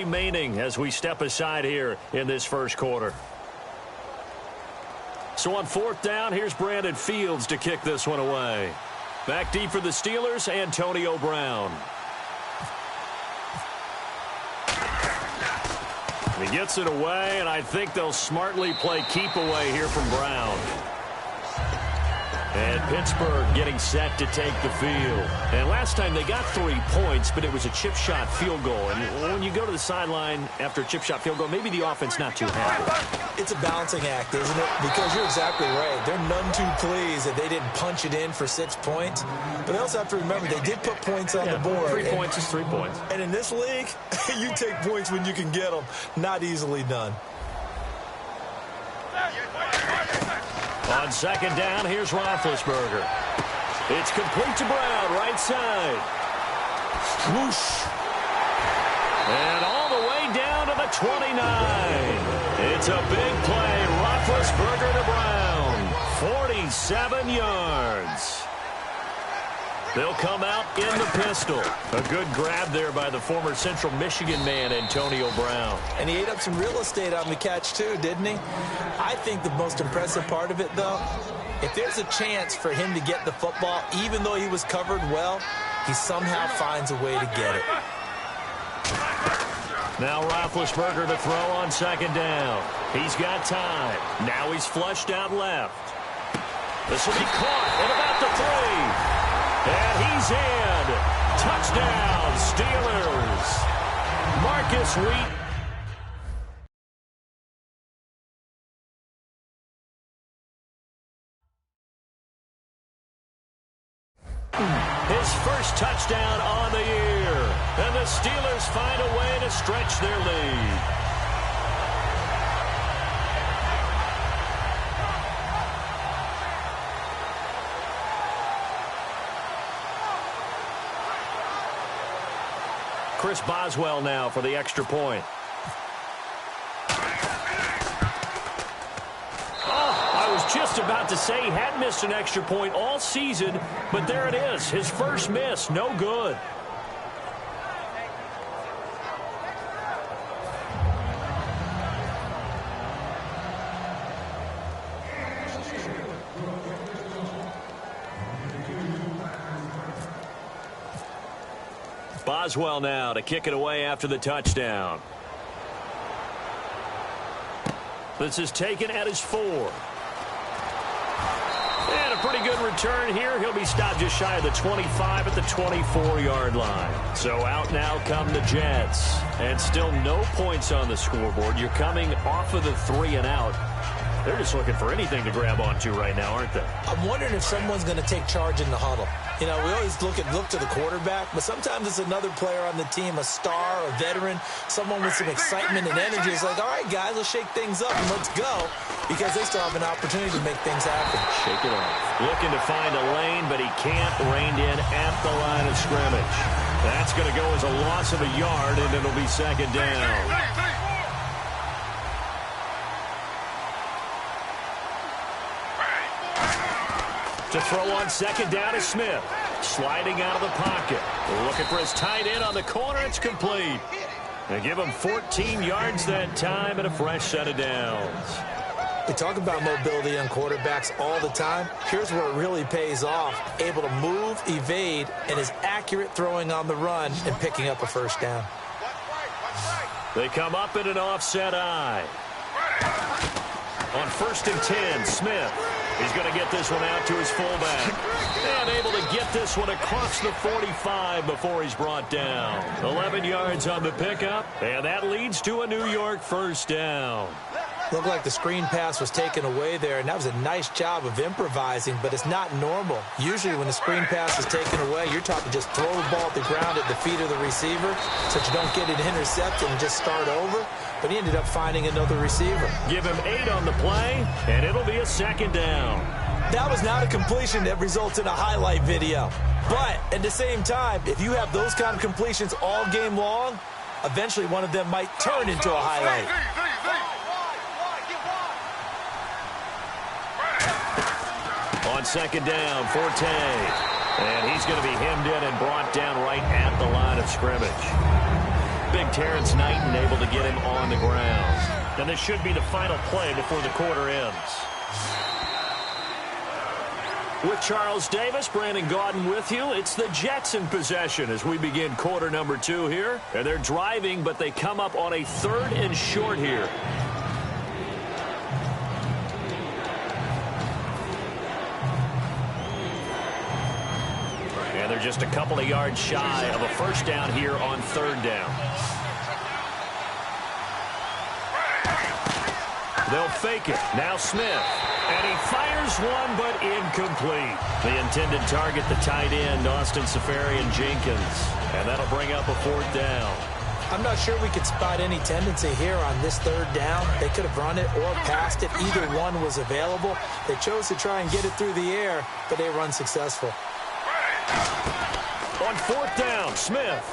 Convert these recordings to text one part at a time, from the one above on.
remaining as we step aside here in this first quarter. So on fourth down, here's Brandon Fields to kick this one away. Back deep for the Steelers, Antonio Brown. He gets it away, and I think they'll smartly play keep away here from Brown. And Pittsburgh getting set to take the field. And last time they got 3 points, but it was a chip shot field goal. And when you go to the sideline after a chip shot field goal, maybe the offense not too happy. It's a balancing act, isn't it? Because you're exactly right. They're none too pleased that they didn't punch it in for 6 points. But they also have to remember they did put points on the board. 3 points is 3 points. And in this league, you take points when you can get them. Not easily done. On second down, here's Roethlisberger. It's complete to Brown, right side. Whoosh. And all the way down to the 29. It's a big play. Roethlisberger to Brown. 47 yards. They'll come out in the pistol. A good grab there by the former Central Michigan man, Antonio Brown. And he ate up some real estate on the catch, too, didn't he? I think the most impressive part of it, though, if there's a chance for him to get the football, even though he was covered well, he somehow finds a way to get it. Now Roethlisberger to throw on second down. He's got time. Now he's flushed out left. This will be caught at about the 3. And he's in. Touchdown, Steelers. Marcus Wheat. His first touchdown on the year. And the Steelers find a way to stretch their lead. Chris Boswell now for the extra point. I was just about to say he hadn't missed an extra point all season, but there it is. His first miss, no good. Boswell now to kick it away after the touchdown. This is taken at his 4. And a pretty good return here. He'll be stopped just shy of the 25 at the 24-yard line. So out now come the Jets. And still no points on the scoreboard. You're coming off of the 3 and out. They're just looking for anything to grab onto right now, aren't they? I'm wondering if someone's going to take charge in the huddle. You know, we always look to the quarterback, but sometimes it's another player on the team, a star, a veteran, someone with some excitement and energy. It's like, all right, guys, let's shake things up and let's go, because they still have an opportunity to make things happen. Shake it off. Looking to find a lane, but he can't. Reined in at the line of scrimmage. That's going to go as a loss of a yard, and it'll be second down. To throw on second down is Smith. Sliding out of the pocket. Looking for his tight end on the corner. It's complete. They give him 14 yards that time and a fresh set of downs. We talk about mobility on quarterbacks all the time. Here's where it really pays off. Able to move, evade, and is accurate throwing on the run and picking up a first down. They come up in an offset eye. On 1st and 10, Smith. He's going to get this one out to his fullback. And able to get this one across the 45 before he's brought down. 11 yards on the pickup, and that leads to a New York first down. Looked like the screen pass was taken away there, and that was a nice job of improvising, but it's not normal. Usually when the screen pass is taken away, you're taught to just throw the ball at the ground at the feet of the receiver so that you don't get it intercepted and just start over. But he ended up finding another receiver. Give him 8 on the play, and it'll be a second down. That was not a completion that results in a highlight video. But at the same time, if you have those kind of completions all game long, eventually one of them might turn into a highlight. On second down, Forte. And he's going to be hemmed in and brought down right at the line of scrimmage. big Terrence Knighton able to get him on the ground. And this should be the final play before the quarter ends. With Charles Davis, Brandon Gaudin with you. It's the Jets in possession as we begin quarter number 2 here. And they're driving, but they come up on a 3rd and short here. And they're just a couple of yards shy of a first down here on 3rd down. They'll fake it. Now Smith. And he fires one, but incomplete. The intended target, the tight end, Austin Seferian-Jenkins. And that'll bring up a 4th down. I'm not sure we could spot any tendency here on this 3rd down. They could have run it or passed it. Either one was available. They chose to try and get it through the air, but they were unsuccessful. On 4th down, Smith.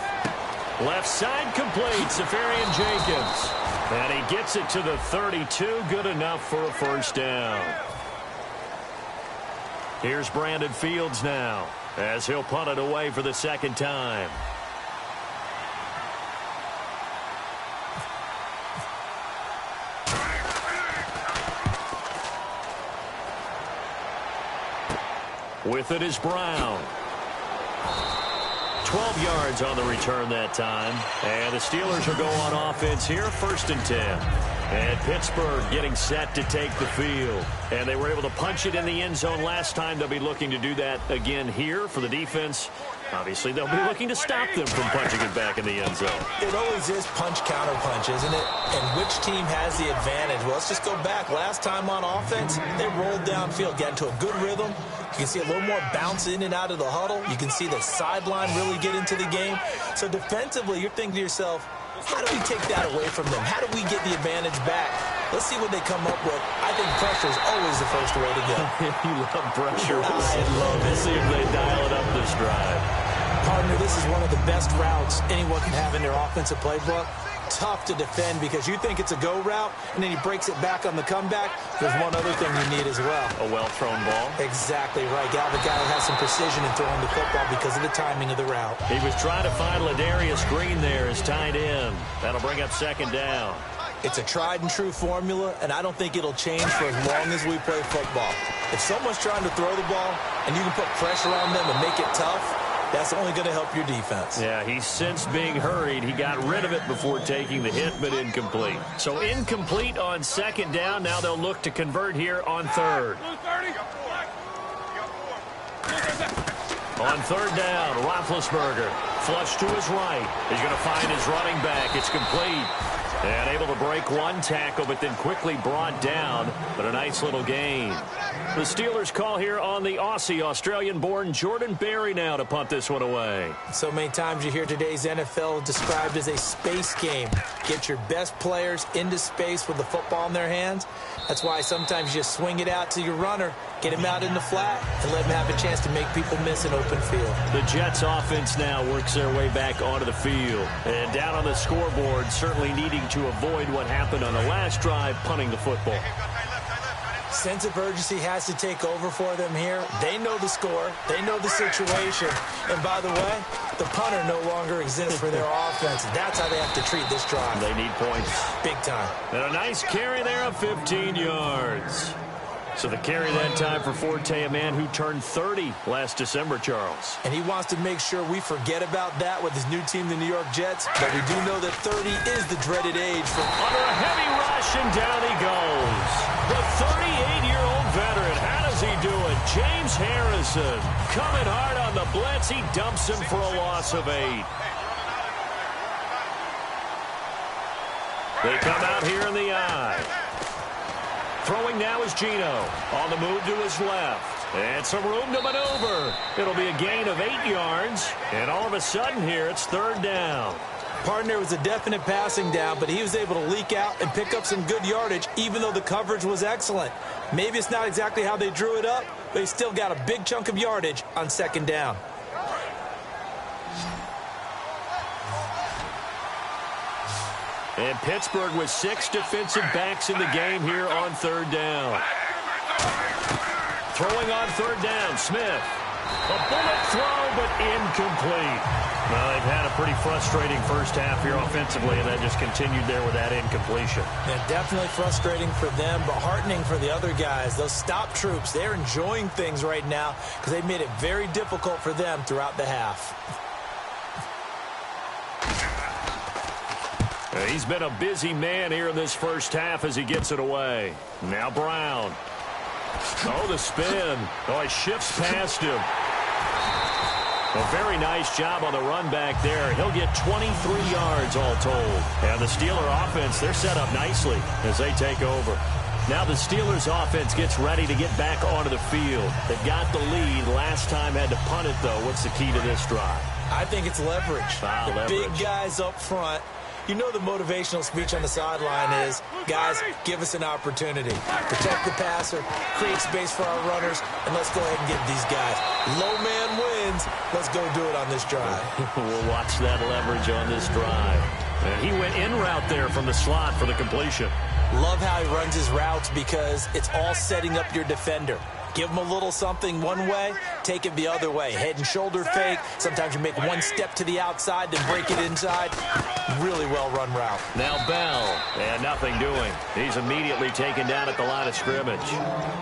Left side complete, Seferian-Jenkins. And he gets it to the 32, good enough for a first down. Here's Brandon Fields now, as he'll punt it away for the 2nd time. With it is Brown. 12 yards on the return that time. And the Steelers will go on offense here, 1st and 10. And Pittsburgh getting set to take the field. And they were able to punch it in the end zone last time. They'll be looking to do that again here for the defense. Obviously, they'll be looking to stop them from punching it back in the end zone. It always is punch-counter-punch, isn't it? And which team has the advantage? Well, let's just go back. Last time on offense, they rolled downfield, got into a good rhythm. You can see a little more bounce in and out of the huddle. You can see the sideline really get into the game. So defensively, you're thinking to yourself, how do we take that away from them? How do we get the advantage back? Let's see what they come up with. I think pressure is always the first way to go. You love pressure. I love it. We'll see if they dial it up this drive. Partner, this is one of the best routes anyone can have in their offensive playbook. Tough to defend because you think it's a go route, and then he breaks it back on the comeback. There's one other thing you need as well. A well-thrown ball. Exactly right. Gal, the guy who has some precision in throwing the football because of the timing of the route. He was trying to find Ladarius Green there as tight end. That'll bring up 2nd down. It's a tried-and-true formula, and I don't think it'll change for as long as we play football. If someone's trying to throw the ball, and you can put pressure on them and make it tough, that's only going to help your defense. Yeah, he sensed being hurried. He got rid of it before taking the hit, but incomplete. So incomplete on 2nd down. Now they'll look to convert here on 3rd. On 3rd down, Roethlisberger. Flush to his right. He's going to find his running back. It's complete. And able to break one tackle, but then quickly brought down. But a nice little gain. The Steelers call here on the Aussie, Australian-born Jordan Berry now to punt this one away. So many times you hear today's NFL described as a space game. Get your best players into space with the football in their hands. That's why sometimes you just swing it out to your runner, get him out in the flat, and let him have a chance to make people miss an open field. The Jets offense now works their way back onto the field. And down on the scoreboard, certainly needing to avoid what happened on the last drive, punting the football. Sense of urgency has to take over for them here. They know the score. They know the situation. And by the way, the punter no longer exists for their offense. That's how they have to treat this drive. They need points. Big time. And a nice carry there of 15 yards. So the carry that time for Forte, a man who turned 30 last December, Charles. And he wants to make sure we forget about that with his new team, the New York Jets. But we do know that 30 is the dreaded age. Under a heavy rush, and down he goes. The 38-year-old veteran. How does he do it? James Harrison coming hard on the blitz. He dumps him for a loss of 8. They come out here in the eye. Throwing now is Gino. On the move to his left. And some room to maneuver. It'll be a gain of 8 yards. And all of a sudden here, it's 3rd down. Partner was a definite passing down, but he was able to leak out and pick up some good yardage, even though the coverage was excellent. Maybe it's not exactly how they drew it up, but he still got a big chunk of yardage on 2nd down. And Pittsburgh with 6 defensive backs in the game here on 3rd down. Throwing on 3rd down, Smith. A bullet throw, but incomplete. Well, they've had a pretty frustrating first half here offensively, and that just continued there with that incompletion. Yeah, definitely frustrating for them, but heartening for the other guys. Those stop troops, they're enjoying things right now because they made it very difficult for them throughout the half. He's been a busy man here in this first half as he gets it away. Now Brown. Oh, the spin. Oh, he shifts past him. A very nice job on the run back there. He'll get 23 yards all told. And the Steeler offense, they're set up nicely as they take over. Now the Steelers offense gets ready to get back onto the field. They've got the lead. Last time had to punt it, though. What's the key to this drive? I think it's leverage. Leverage. Big guys up front. You know the motivational speech on the sideline is, guys, give us an opportunity. Protect the passer, create space for our runners, and let's go ahead and get these guys. Low man wins. Let's go do it on this drive. We'll watch that leverage on this drive. And he went in route there from the slot for the completion. Love how he runs his routes because it's all setting up your defender. Give him a little something one way, take it the other way. Head and shoulder fake. Sometimes you make one step to the outside, then break it inside. Really well-run route. Now Bell, and nothing doing. He's immediately taken down at the line of scrimmage.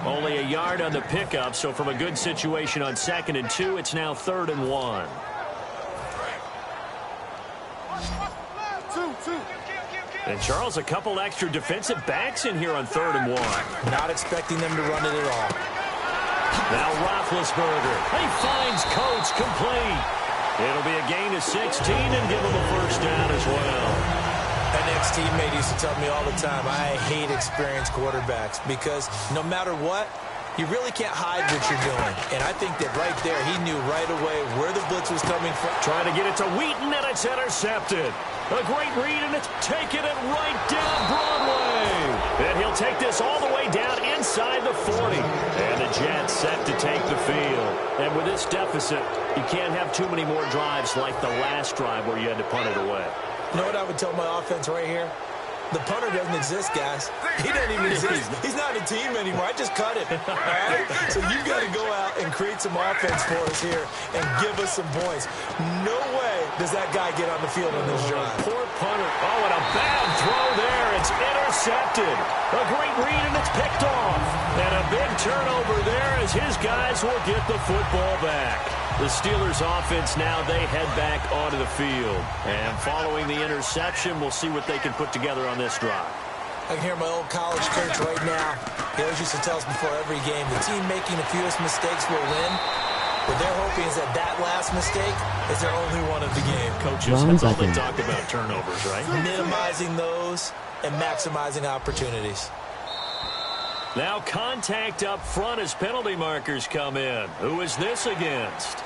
Only a yard on the pickup, so from a good situation on 2nd and 2, it's now 3rd and 1. And Charles, a couple extra defensive backs in here on 3rd and 1. Not expecting them to run it at all. Now Roethlisberger. He finds Coates complete. It'll be a gain of 16 and give him a first down as well. An ex-teammate used to tell me all the time, I hate experienced quarterbacks because no matter what, you really can't hide what you're doing. And I think that right there, he knew right away where the blitz was coming from. Trying to get it to Wheaton, and it's intercepted. A great read, and it's taking it right down Broadway. And he'll take this all the way down inside the 40. And the Jets set to take the field. And with this deficit, you can't have too many more drives like the last drive where you had to punt it away. You know what I would tell my offense right here? The punter doesn't exist, guys. He doesn't even exist. He's not a team anymore. I just cut him. All right? So you've got to go out and create some offense for us here and give us some points. No way does that guy get on the field on this drive. Poor punter. Oh, and a bad throw there. It's intercepted. A great read, and it's picked off. And a big turnover there as his guys will get the football back. The Steelers offense now, they head back onto the field. And following the interception, we'll see what they can put together on this drive. I can hear my old college coach right now. He always used to tell us before every game, the team making the fewest mistakes will win. What they're hoping is that that last mistake is their only one of the game. Coaches, that's all they talk about, turnovers, right? Minimizing those and maximizing opportunities. Now contact up front as penalty markers come in. Who is this against?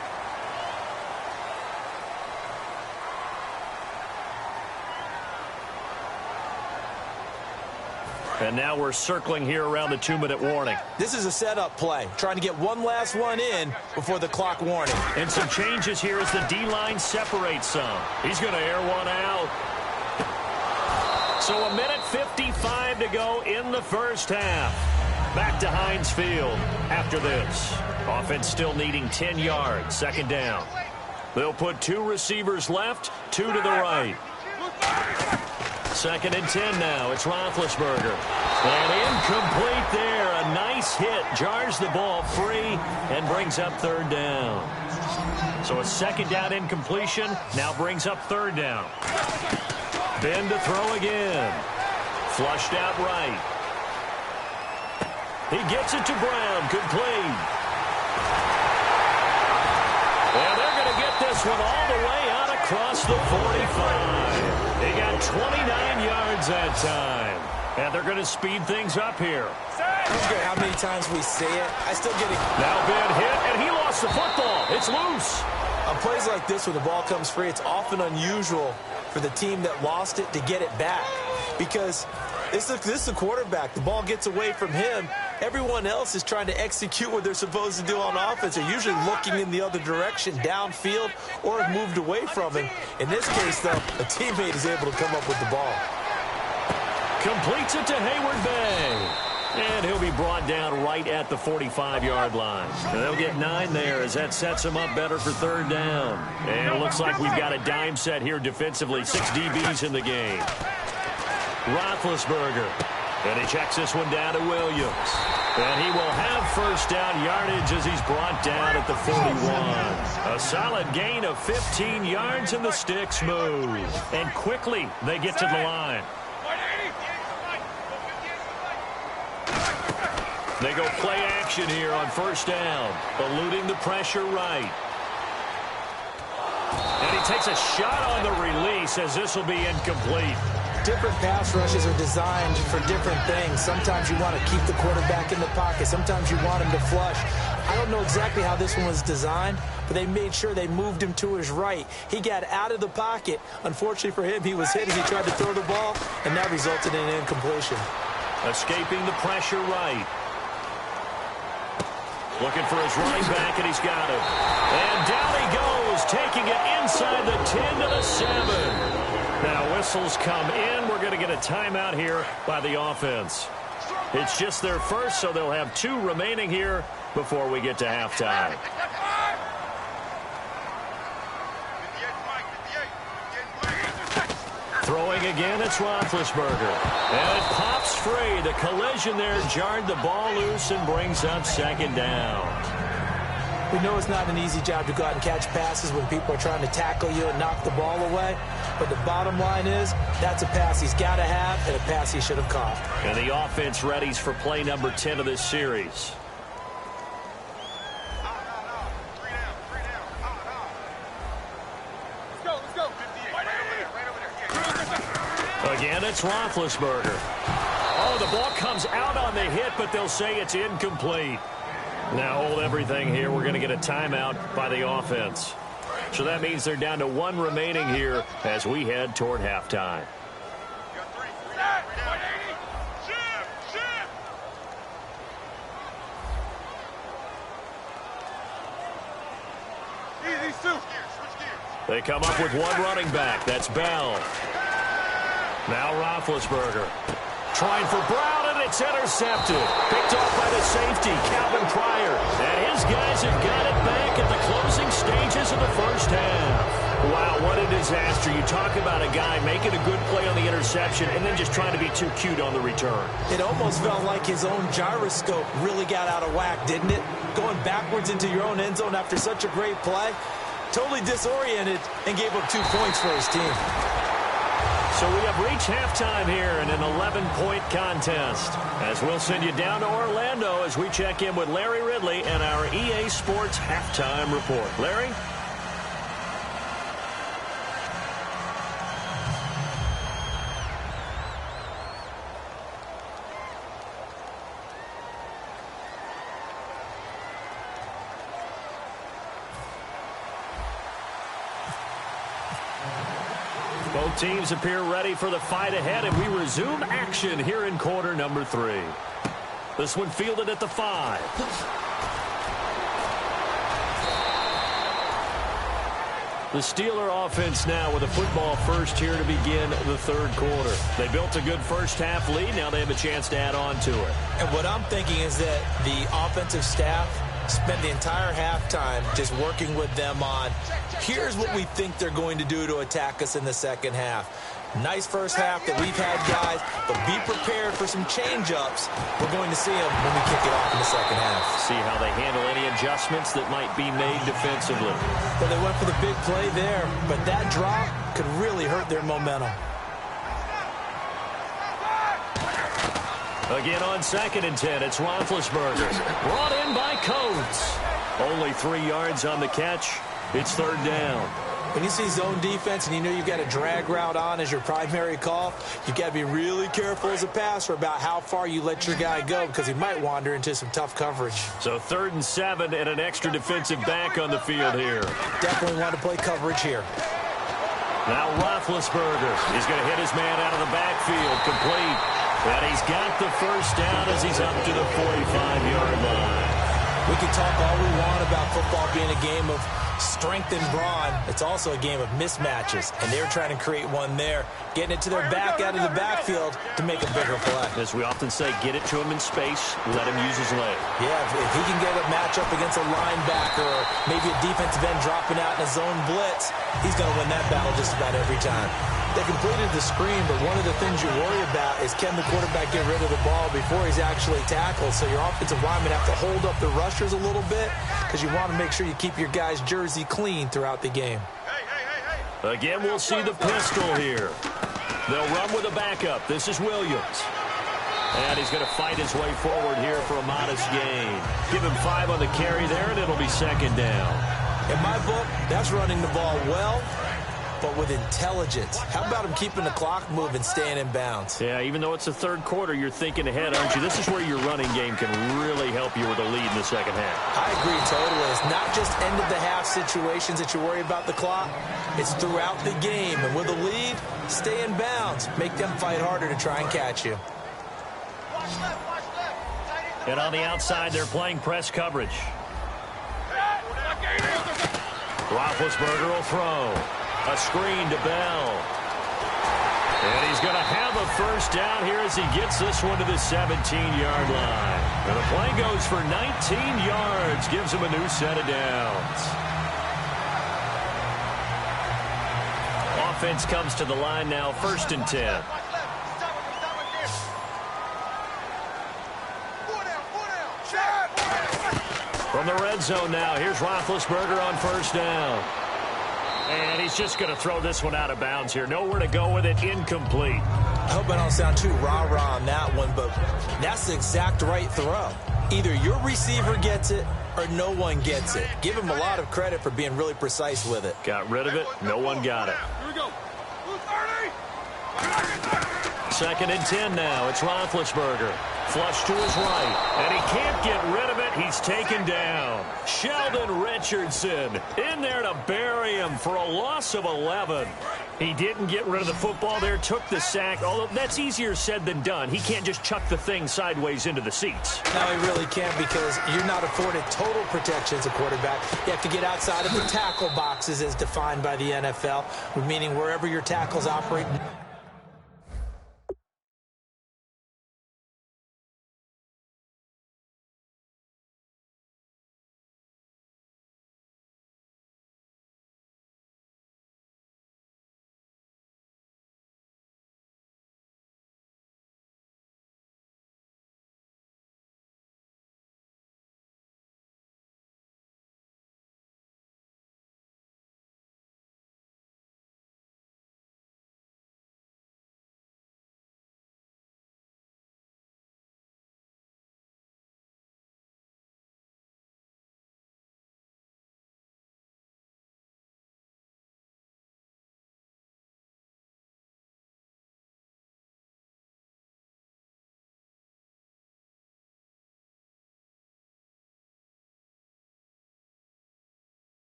And now we're circling here around the 2-minute warning. This is a setup play, trying to get one last one in before the clock warning. And some changes here as the D-line separates some. He's going to air one out. So 1:55 to go in the first half. Back to Heinz Field after this. Offense still needing 10 yards, 2nd down. They'll put 2 receivers left, 2 to the right. 2nd and 10 now. It's Roethlisberger. And incomplete there. A nice hit. Jars the ball free and brings up 3rd down. So a 2nd down incompletion now brings up 3rd down. Ben to throw again. Flushed out right. He gets it to Brown. Complete. And they're going to get this one all the way out across the 45. They got 29 yards that time. And they're going to speed things up here. I don't care how many times we say it. I still get it. Now Ben hit, and he lost the football. It's loose. On plays like this where the ball comes free, it's often unusual for the team that lost it to get it back. Because this is the quarterback. The ball gets away from him. Everyone else is trying to execute what they're supposed to do on offense. They're usually looking in the other direction, downfield, or have moved away from him. In this case, though, a teammate is able to come up with the ball. Completes it to Hayward Bay. And he'll be brought down right at the 45-yard line. And they'll get 9 there as that sets them up better for third down. And it looks like we've got a dime set here defensively. 6 DBs in the game. Roethlisberger. And he checks this one down to Williams. And he will have first down yardage as he's brought down at the 41. A solid gain of 15 yards and the sticks move. And quickly they get to the line. They go play action here on first down, eluding the pressure right. And he takes a shot on the release as this will be incomplete. Different pass rushes are designed for different things. Sometimes you want to keep the quarterback in the pocket. Sometimes you want him to flush. I don't know exactly how this one was designed, but they made sure they moved him to his right. He got out of the pocket. Unfortunately for him, he was hit as he tried to throw the ball, and that resulted in an incompletion. Escaping the pressure right. Looking for his running back, and he's got it. And down he goes, taking it inside the 10 to the 7. Now whistles come in. We're going to get a timeout here by the offense. It's just their first, so they'll have 2 remaining here before we get to halftime. Throwing again, it's Roethlisberger. And it pops free. The collision there jarred the ball loose and brings up second down. We know it's not an easy job to go out and catch passes when people are trying to tackle you and knock the ball away. But the bottom line is, that's a pass he's got to have and a pass he should have caught. And the offense readies for play number 10 of this series. Again, it's Roethlisberger. Oh, the ball comes out on the hit, but they'll say it's incomplete. Now hold everything here. We're going to get a timeout by the offense. So that means they're down to 1 remaining here as we head toward halftime. They come up with 1 running back. That's Bell. Now Roethlisberger. Trying for Brown, and it's intercepted. Picked off by the safety, Calvin Pryor. And his guys have got it back at the closing stages of the first half. Wow, what a disaster. You talk about a guy making a good play on the interception and then just trying to be too cute on the return. It almost felt like his own gyroscope really got out of whack, didn't it? Going backwards into your own end zone after such a great play. Totally disoriented and gave up 2 points for his team. So we have reached halftime here in an 11-point contest. As we'll send you down to Orlando as we check in with Larry Ridley and our EA Sports Halftime Report. Larry? Both teams appear ready for the fight ahead, and we resume action here in quarter number 3. This one fielded at the 5. The Steeler offense now with a football first here to begin the third quarter. They built a good first half lead. Now they have a chance to add on to it. And what I'm thinking is that the offensive staff spent the entire halftime just working with them on, here's what we think they're going to do to attack us in the second half. Nice first half that we've had, guys, but be prepared for some change-ups. We're going to see them when we kick it off in the second half. See how they handle any adjustments that might be made defensively. Well, they went for the big play there, but that drop could really hurt their momentum. Again on 2nd and 10, it's Roethlisberger. Brought in by Coates. Only 3 yards on the catch. It's third down. When you see zone defense and you know you've got a drag route on as your primary call, you've got to be really careful as a passer about how far you let your guy go because he might wander into some tough coverage. So 3rd and 7 and an extra defensive back on the field here. Definitely want to play coverage here. Now Roethlisberger. He's going to hit his man out of the backfield. Complete. And he's got the first down as he's up to the 45-yard line. We can talk all we want about football being a game of strength and brawn. It's also a game of mismatches, and they're trying to create one there, getting it to their back out of the backfield to make a bigger play. As we often say, get it to him in space, let him use his leg. Yeah, if he can get a matchup against a linebacker or maybe a defensive end dropping out in a zone blitz, he's going to win that battle just about every time. They completed the screen, but one of the things you worry about is can the quarterback get rid of the ball before he's actually tackled? So your offensive linemen have to hold up the rushers a little bit because you want to make sure you keep your guy's jersey clean throughout the game. Again, we'll see the pistol here. They'll run with a backup. This is Williams. And he's going to fight his way forward here for a modest gain. Give him 5 on the carry there, and it'll be second down. In my book, that's running the ball well, but with intelligence. How about him keeping the clock moving, staying in bounds? Yeah, even though it's the third quarter, you're thinking ahead, aren't you? This is where your running game can really help you with a lead in the second half. I agree totally. It's not just end-of-the-half situations that you worry about the clock. It's throughout the game. And with a lead, stay in bounds. Make them fight harder to try and catch you. And on the outside, they're playing press coverage. Roethlisberger will throw. A screen to Bell. And he's going to have a first down here as he gets this one to the 17-yard line. And the play goes for 19 yards. Gives him a new set of downs. Offense comes to the line now, 1st and 10. From the red zone now, here's Roethlisberger on 1st down. And he's just going to throw this one out of bounds here. Nowhere to go with it. Incomplete. I hope I don't sound too rah-rah on that one, but that's the exact right throw. Either your receiver gets it or no one gets it. Give him a lot of credit for being really precise with it. Got rid of it. No one got it. Here we go. 2nd and 10 now. It's Roethlisberger. Flush to his right. And he can't get rid of it. He's taken down. Sheldon Richardson in there to bury him for a loss of 11. He didn't get rid of the football there, took the sack, although that's easier said than done. He can't just chuck the thing sideways into the seats. No, he really can't because you're not afforded total protection as a quarterback. You have to get outside of the tackle boxes as defined by the NFL, meaning wherever your tackles operate.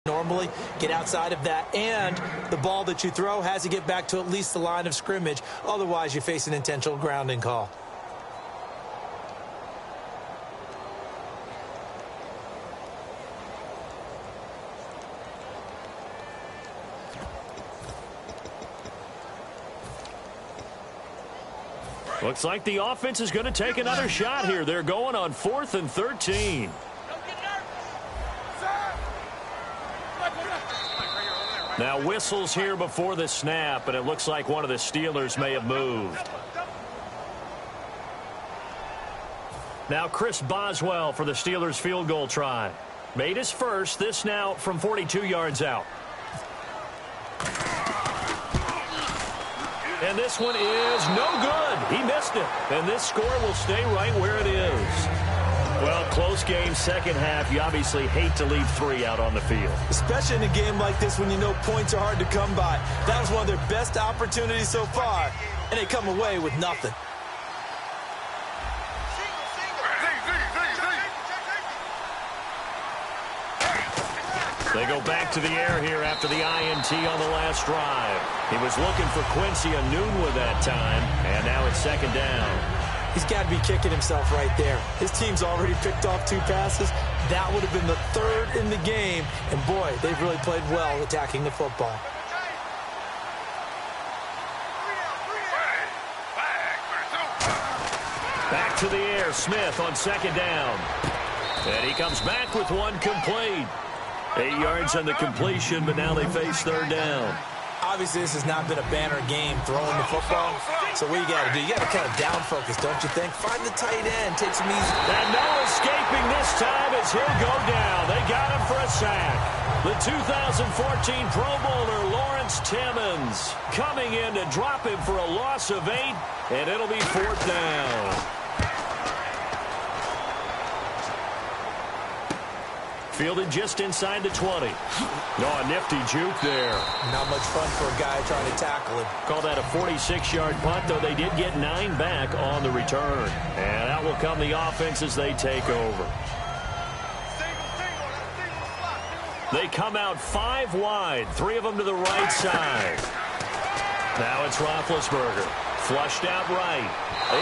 Normally, get outside of that, and the ball that you throw has to get back to at least the line of scrimmage. Otherwise, you face an intentional grounding call. Looks like the offense is going to take another shot here. They're going on 4th and 13. Now whistles here before the snap, and it looks like one of the Steelers may have moved. Now Chris Boswell for the Steelers field goal try. Made his first, this now from 42 yards out. And this one is no good. He missed it. And this score will stay right where it is. Well, close game, second half. You obviously hate to leave 3 out on the field. Especially in a game like this when you know points are hard to come by. That was one of their best opportunities so far, and they come away with nothing. They go back to the air here after the INT on the last drive. He was looking for Quincy Enunwa that time, and now it's second down. He's got to be kicking himself right there. His team's already picked off 2 passes. That would have been the 3rd in the game. And, boy, they've really played well attacking the football. Back to the air, Smith on 2nd down. And he comes back with 1 complete. 8 yards on the completion, but now they face 3rd down. Obviously, this has not been a banner game throwing the football. So what you got to do, you got to kind of down focus, don't you think? Find the tight end, take some easy. And no escaping this time as he'll go down. They got him for a sack. The 2014 Pro Bowler, Lawrence Timmons, coming in to drop him for a loss of 8, and it'll be 4th down. Fielded just inside the 20. Oh, a nifty juke there. Not much fun for a guy trying to tackle him. Call that a 46-yard punt, though they did get 9 back on the return. And out will come the offense as they take over. They come out 5 wide, 3 of them to the right side. Now it's Roethlisberger. Flushed out right.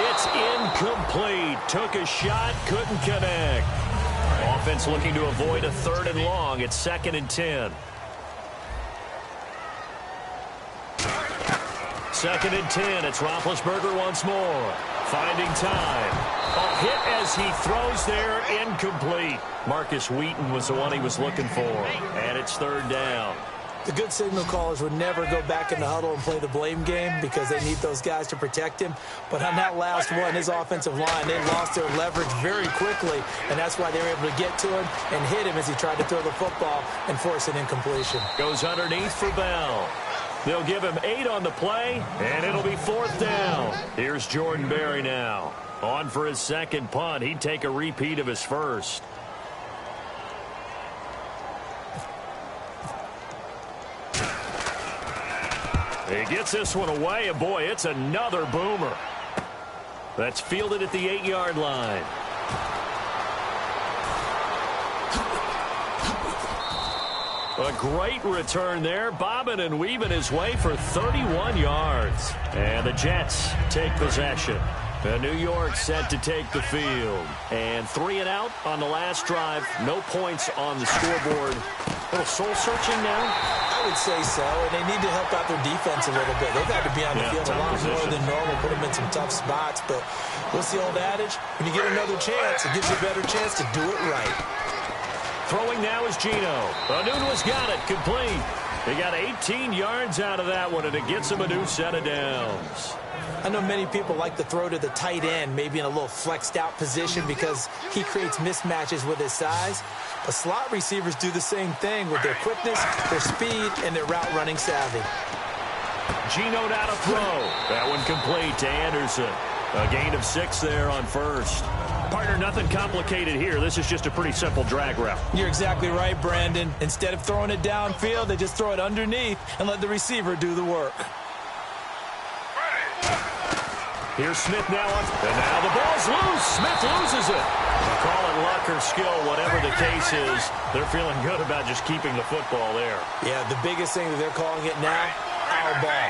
It's incomplete. Took a shot, couldn't connect. Offense looking to avoid a 3rd and long. It's 2nd and 10. 2nd and 10. It's Roethlisberger once more. Finding time. A hit as he throws there. Incomplete. Marcus Wheaton was the one he was looking for. And it's 3rd down. The good signal callers would never go back in the huddle and play the blame game because they need those guys to protect him. But on that last one, his offensive line, they lost their leverage very quickly, and that's why they were able to get to him and hit him as he tried to throw the football and force an incompletion. Goes underneath for Bell. They'll give him 8 on the play, and it'll be 4th down. Here's Jordan Berry now. On for his 2nd punt. He'd take a repeat of his 1st. He gets this one away, and boy, it's another boomer. That's fielded at the 8-yard line. A great return there, bobbing and weaving his way for 31 yards. And the Jets take possession. New York set to take the field. And 3 and out on the last drive. No points on the scoreboard. A little soul-searching now? I would say so, and they need to help out their defense a little bit. They've had to be on the field a lot more than normal, put them in some tough spots. But what's the old adage? When you get another chance, it gives you a better chance to do it right. Throwing now is Gino. Anunua's got it, complete. He got 18 yards out of that one, and it gets him a new set of downs. I know many people like to throw to the tight end, maybe in a little flexed out position because he creates mismatches with his size. But slot receivers do the same thing with their quickness, their speed, and their route running savvy. Gino now to throw. That one complete to Anderson. A gain of 6 there on 1st. Partner, nothing complicated here. This is just a pretty simple drag route. You're exactly right, Brandon. Instead of throwing it downfield, they just throw it underneath and let the receiver do the work. Here's Smith now on. And now the ball's loose. Smith loses it. Call it luck or skill, whatever the case is. They're feeling good about just keeping the football there. Yeah, the biggest thing that they're calling it now, our ball.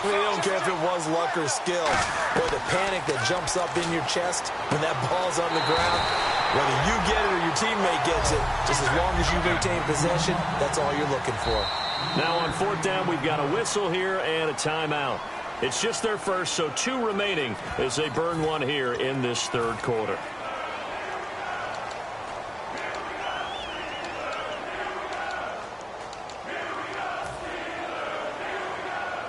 They don't care if it was luck or skill. Or the panic that jumps up in your chest when that ball's on the ground. Whether you get it or your teammate gets it, just as long as you retain possession, that's all you're looking for. Now on 4th down, we've got a whistle here and a timeout. It's just their first, so 2 remaining as they burn one here in this 3rd quarter.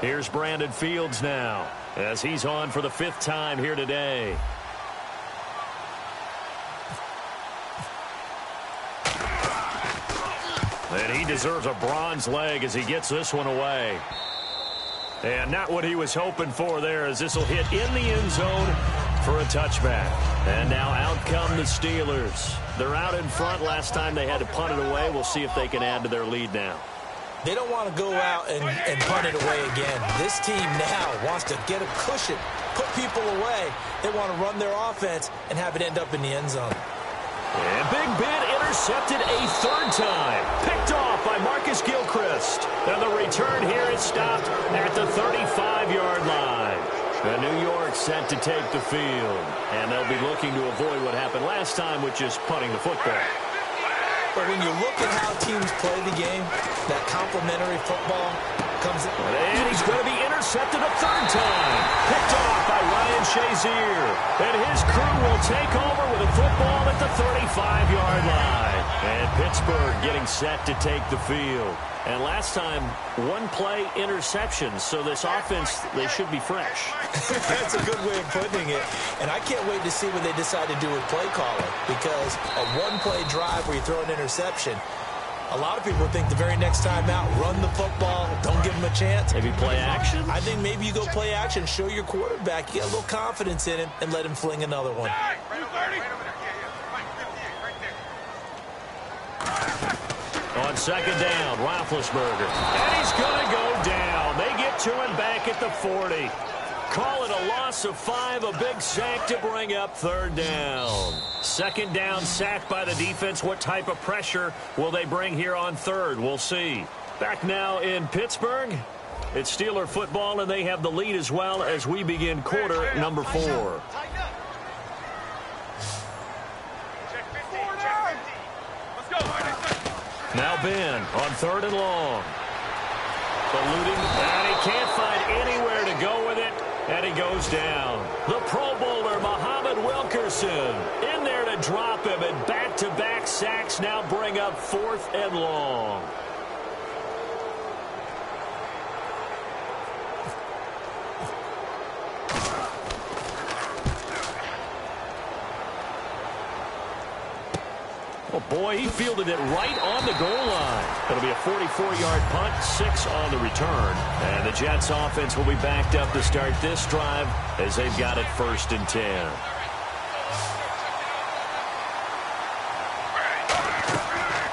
Here's Brandon Fields now as he's on for the 5th time here today. And he deserves a bronze leg as he gets this one away. And not what he was hoping for there, as this will hit in the end zone for a touchback. And now out come the Steelers. They're out in front. Last time they had to punt it away. We'll see if they can add to their lead now. They don't want to go out and punt it away again. This team now wants to get a cushion, put people away. They want to run their offense and have it end up in the end zone. And Big Ben intercepted a 3rd time. Picked off by Marcus Gilchrist. And the return here is stopped at the 35-yard line. And New York set to take the field. And they'll be looking to avoid what happened last time, which is punting the football. But when you look at how teams play the game, that complementary football comes in. And he's going to be intercepted a third time. Picked off by Ryan Shazier. And his crew will take over with a football at the 35-yard line. And Pittsburgh getting set to take the field. And last time, one-play interception. So this offense, they should be fresh. That's a good way of putting it. And I can't wait to see what they decide to do with play calling. Because a one-play drive where you throw an interception, a lot of people think the very next time out, run the football, don't give him a chance. Maybe play action? I think maybe you go play action, show your quarterback, you get a little confidence in him, and let him fling another one. On second down, Roethlisberger. And he's going to go down. They get to him back at the 40. Call it a loss of 5, a big sack to bring up third down. Second down, sack by the defense. What type of pressure will they bring here on third? We'll see. Back now in Pittsburgh. It's Steeler football, and they have the lead as well as we begin quarter number 4. Now Ben on third and long. Eluding, and he can't find anywhere to go with it, and he goes down. The Pro Bowler, Muhammad Wilkerson, in there to drop him, and back-to-back sacks now bring up fourth and long. Oh, boy, he fielded it right on the goal line. It'll be a 44-yard punt, 6 on the return. And the Jets offense will be backed up to start this drive as they've got it 1st and 10.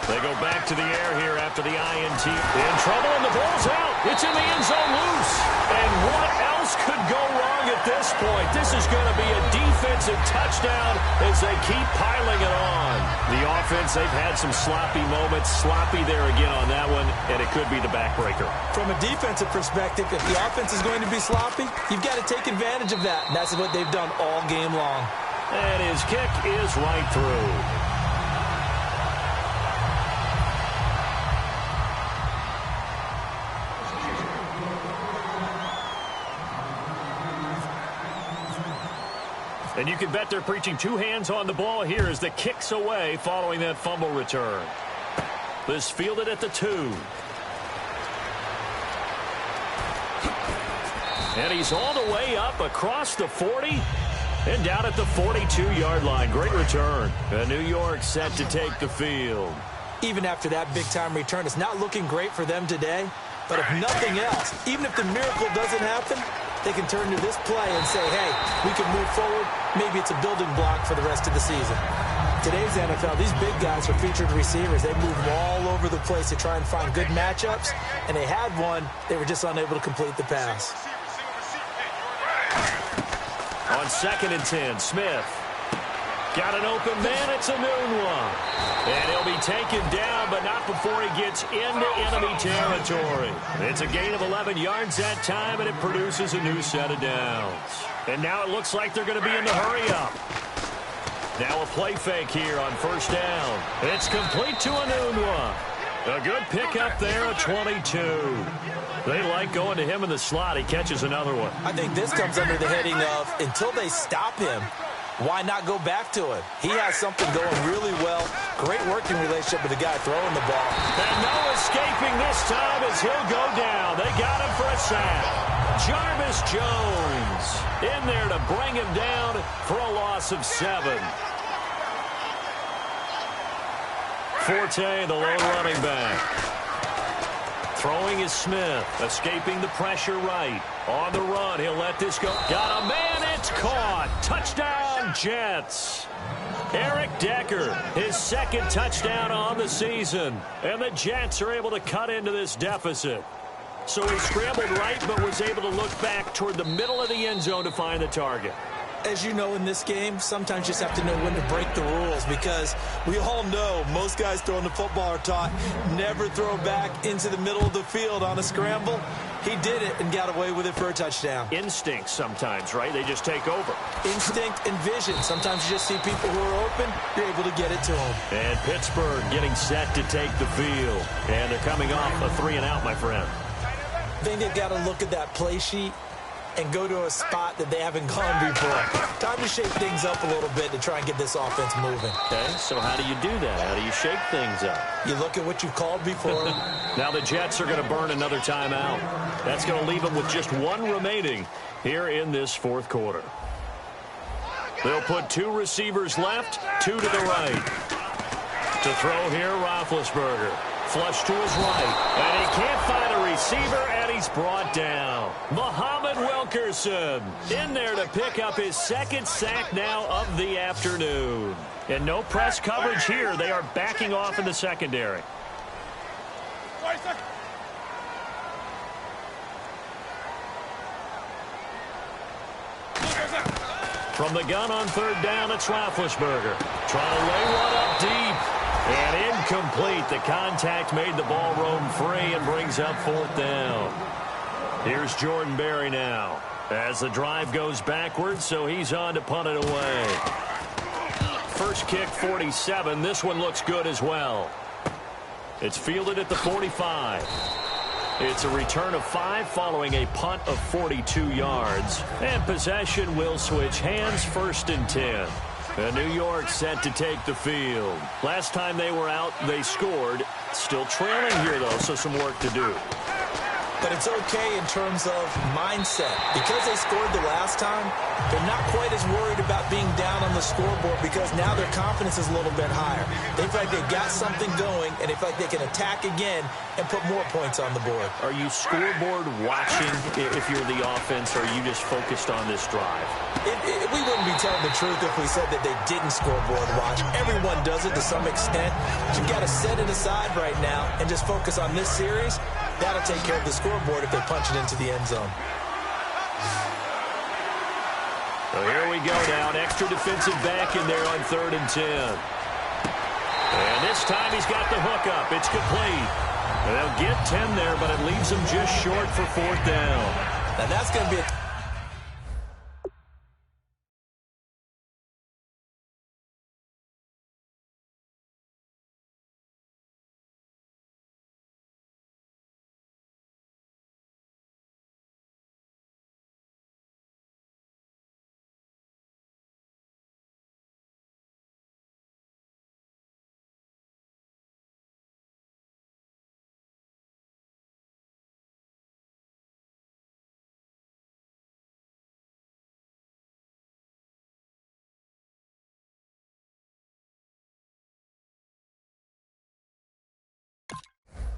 They go back to the air here after the INT. In trouble, and the ball's out. It's in the end zone loose. And what else could go wrong at this point? This is going to be a defensive touchdown as they keep piling it on. The offense, they've had some sloppy moments. Sloppy there again on that one, and it could be the backbreaker. From a defensive perspective, if the offense is going to be sloppy, you've got to take advantage of that. And that's what they've done all game long. And his kick is right through. And you can bet they're preaching 2 hands on the ball here as the kick's away following that fumble return. This fielded at the 2. And he's all the way up across the 40 and down at the 42-yard line. Great return. And New York set to take the field. Even after that big-time return, it's not looking great for them today. But if nothing else, even if the miracle doesn't happen, they can turn to this play and say, hey, we can move forward. Maybe it's a building block for the rest of the season. Today's NFL, these big guys are featured receivers. They move all over the place to try and find good matchups. And they had one. They were just unable to complete the pass. On 2nd and 10, Smith. Got an open man. It's a noon one. And he'll be taken down, but not before he gets into enemy territory. It's a gain of 11 yards that time, and it produces a new set of downs. And now it looks like they're going to be in the hurry-up. Now a play fake here on 1st down. It's complete to a noon one. A good pickup there, a 22. They like going to him in the slot. He catches another one. I think this comes under the heading of, until they stop him, why not go back to him? He has something going really well. Great working relationship with the guy throwing the ball. And no escaping this time as he'll go down. They got him for a sack. Jarvis Jones in there to bring him down for a loss of 7. Forte, the lone running back. Throwing is Smith, escaping the pressure right. On the run, he'll let this go. Got a man, it's caught. Touchdown, Jets. Eric Decker, his 2nd touchdown on the season. And the Jets are able to cut into this deficit. So he scrambled right, but was able to look back toward the middle of the end zone to find the target. As you know, in this game, sometimes you just have to know when to break the rules, because we all know most guys throwing the football are taught never throw back into the middle of the field on a scramble. He did it and got away with it for a touchdown. Instinct sometimes, right? They just take over. Instinct and vision. Sometimes you just see people who are open, you're able to get it to them. And Pittsburgh getting set to take the field. And they're coming off a 3-and-out, my friend. I think they've got to look at that play sheet and go to a spot that they haven't gone before. Time to shake things up a little bit to try and get this offense moving. Okay, so how do you do that? How do you shake things up? You look at what you've called before. Now the Jets are going to burn another timeout. That's going to leave them with just one remaining here in this fourth quarter. They'll put 2 receivers left, 2 to the right. To throw here, Roethlisberger. Flush to his right. And he can't find a receiver, and he's brought down. Muhammad Wilkerson in there to pick up his 2nd sack now of the afternoon. And no press coverage here. They are backing off in the secondary. From the gun on 3rd down, it's Roethlisberger. Trying to lay one up deep. And incomplete. The contact made the ball roam free and brings up 4th down. Here's Jordan Berry now. As the drive goes backwards, so he's on to punt it away. First kick, 47. This one looks good as well. It's fielded at the 45. It's a return of 5 following a punt of 42 yards. And possession will switch hands, 1st and 10. And New York set to take the field. Last time they were out, they scored. Still trailing here, though, so some work to do. But it's okay in terms of mindset. Because they scored the last time, they're not quite as worried about being down on the scoreboard because now their confidence is a little bit higher. They feel like they've got something going, and they feel like they can attack again and put more points on the board. Are you scoreboard watching if you're the offense, or are you just focused on this drive? We wouldn't be telling the truth if we said that they didn't scoreboard watch. Everyone does it to some extent. But you've got to set it aside right now and just focus on this series. That'll take care of the scoreboard if they punch it into the end zone. So here we go now. An extra defensive back in there on 3rd and 10. And this time he's got the hook up. It's complete. And they'll get 10 there, but it leaves them just short for 4th down. Now that's going to be a...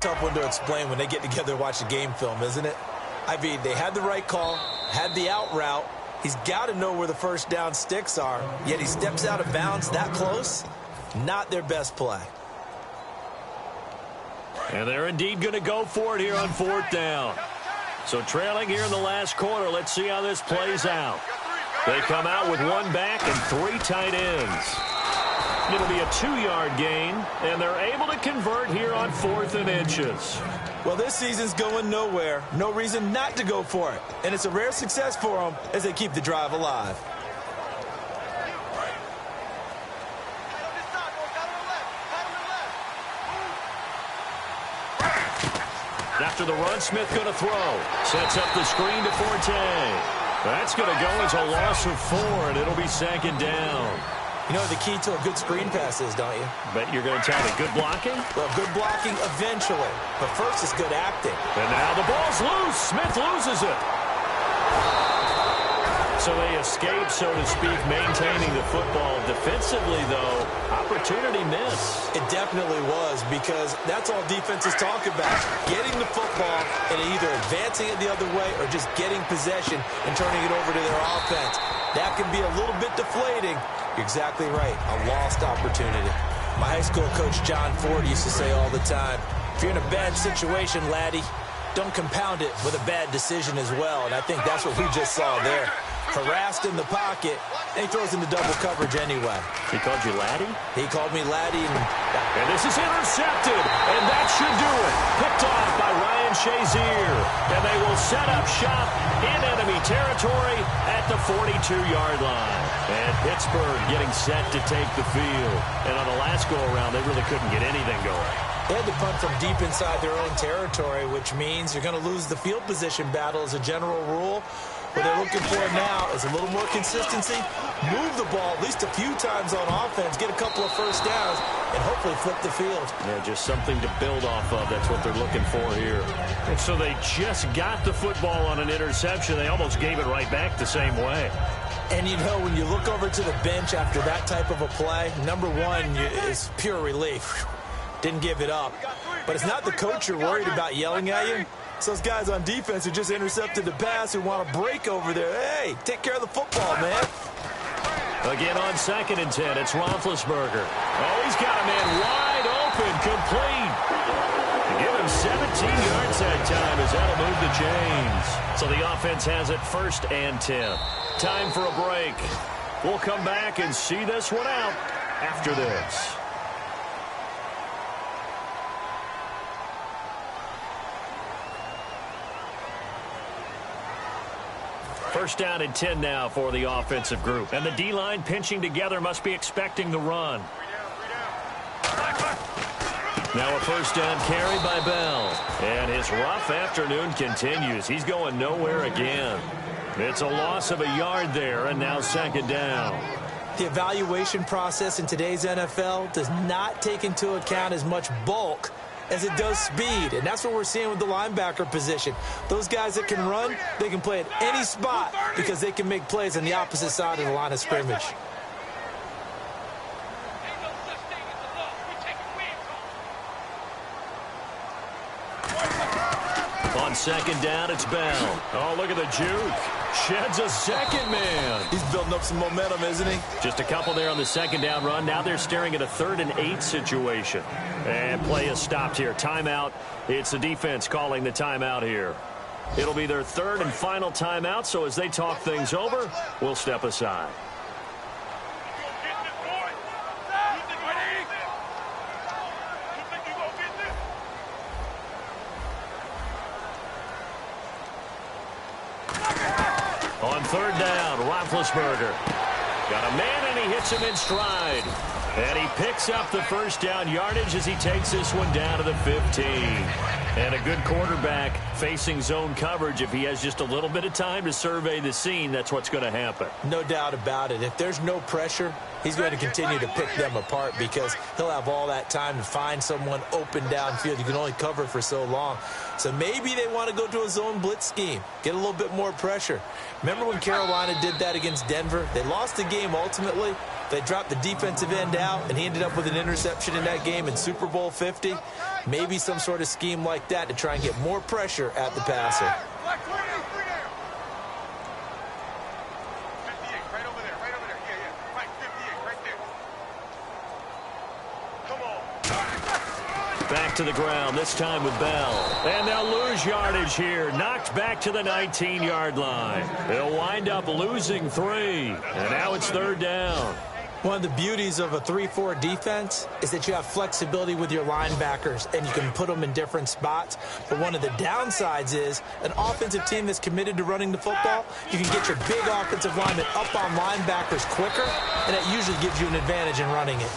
tough one to explain when they get together and watch the game film, isn't it? I mean, they had the right call, had the out route. He's got to know where the first down sticks are, yet he steps out of bounds that close. Not their best play. And they're indeed going to go for it here on 4th down. So trailing here in the last quarter, let's see how this plays out. They come out with 1 back and 3 tight ends. It'll be a 2-yard gain, and they're able to convert here on 4th and inches. Well, this season's going nowhere. No reason not to go for it. And it's a rare success for them as they keep the drive alive. After the run, Smith going to throw. Sets up the screen to Forte. That's going to go as a loss of 4, and it'll be 2nd down. You know the key to a good screen pass is, don't you? Bet you're going to tell me good blocking? Well, good blocking eventually. But first is good acting. And now the ball's loose. Smith loses it. So they escape, so to speak, maintaining the football. Defensively, though, opportunity miss. It definitely was, because that's all defenses talk about. Getting the football and either advancing it the other way or just getting possession and turning it over to their offense. That can be a little bit deflating. You're exactly right. A lost opportunity. My high school coach, John Ford, used to say all the time, if you're in a bad situation, laddie, don't compound it with a bad decision as well. And I think that's what we just saw there. harassed in the pocket, and he throws into double coverage anyway. He called you laddie? He called me laddie. And this is intercepted, and that should do it. Picked off by Ryan Shazier. And they will set up shop in enemy territory at the 42-yard line. And Pittsburgh getting set to take the field. And on the last go-around, they really couldn't get anything going. They had to punt from deep inside their own territory, which means you're going to lose the field position battle as a general rule. What they're looking for now is a little more consistency, move the ball at least a few times on offense, get a couple of first downs, and hopefully flip the field. Yeah, just something to build off of. That's what they're looking for here. And so they just got the football on an interception. They almost gave it right back the same way. And, you know, when you look over to the bench after that type of a play, number one is pure relief. Didn't give it up. But it's not the coach you're worried about yelling at you. It's those guys on defense who just intercepted the pass who want to break over there. Hey, take care of the football, man. Again on 2nd and 10, it's Roethlisberger. Oh, he's got a man wide open, complete. To give him 17 yards that time as that'll move the chains. So the offense has it 1st and 10. Time for a break. We'll come back and see this one out after this. First down and 10 now for the offensive group. And the D-line pinching together must be expecting the run. Now a first down carry by Bell. And his rough afternoon continues. He's going nowhere again. It's a loss of a yard there, and now 2nd down. The evaluation process in today's NFL does not take into account as much bulk as it does speed, and that's what we're seeing with the linebacker position. Those guys that can run, they can play at any spot because they can make plays on the opposite side of the line of scrimmage. On 2nd down, it's Bell. Oh, look at the juke. Sheds a second man. He's building up some momentum, isn't he? Just a couple there on the 2nd down run. Now they're staring at a 3rd and 8 situation. And play is stopped here. Timeout. It's the defense calling the timeout here. It'll be their 3rd and final timeout, so as they talk things over, we'll step aside. On 3rd down, Roethlisberger. Got a man, and he hits him in stride. And he picks up the first down yardage as he takes this one down to the 15. And a good quarterback facing zone coverage. If he has just a little bit of time to survey the scene, that's what's going to happen. No doubt about it. If there's no pressure, he's going to continue to pick them apart because he'll have all that time to find someone open downfield. You can only cover for so long. So maybe they want to go to a zone blitz scheme, get a little bit more pressure. Remember when Carolina did that against Denver? They lost the game ultimately. They dropped the defensive end out, and he ended up with an interception in that game in Super Bowl 50. Maybe some sort of scheme like that to try and get more pressure at the passer. Back to the ground, this time with Bell. And they'll lose yardage here. Knocked back to the 19-yard line. They'll wind up losing 3. And now it's 3rd down. One of the beauties of a 3-4 defense is that you have flexibility with your linebackers, and you can put them in different spots. But one of the downsides is an offensive team that's committed to running the football, you can get your big offensive linemen up on linebackers quicker, and that usually gives you an advantage in running it.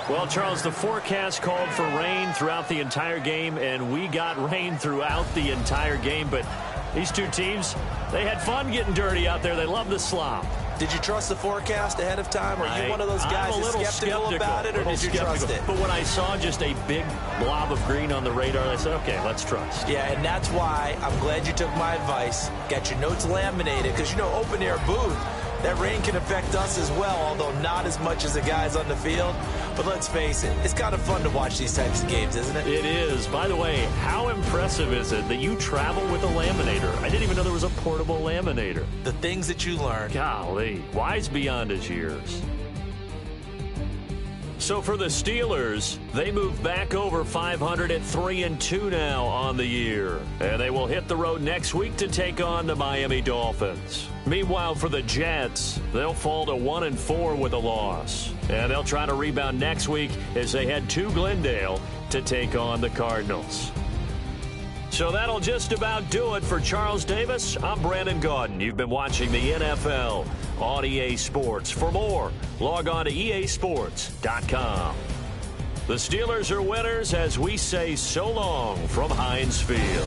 Well, Charles, the forecast called for rain throughout the entire game, and we got rain throughout the entire game. But these two teams, they had fun getting dirty out there. They love the slop. Did you trust the forecast ahead of time? Are you one of those guys that's skeptical about it, or did you trust it? But when I saw just a big blob of green on the radar, I said, okay, let's trust. Yeah, and that's why I'm glad you took my advice. Got your notes laminated, because, you know, open-air booth, that rain can affect us as well, although not as much as the guys on the field. But let's face it, it's kind of fun to watch these types of games, isn't it? It is. By the way, how impressive is it that you travel with a laminator? I didn't even know there was a portable laminator. The things that you learn. Golly, wise beyond his years. So for the Steelers, they move back over 500 at 3-2 now on the year. And they will hit the road next week to take on the Miami Dolphins. Meanwhile, for the Jets, they'll fall to 1-4 with a loss. And they'll try to rebound next week as they head to Glendale to take on the Cardinals. So that'll just about do it for Charles Davis. I'm Brandon Gaudin. You've been watching the NFL on EA Sports. For more, log on to easports.com. The Steelers are winners as we say so long from Heinz Field.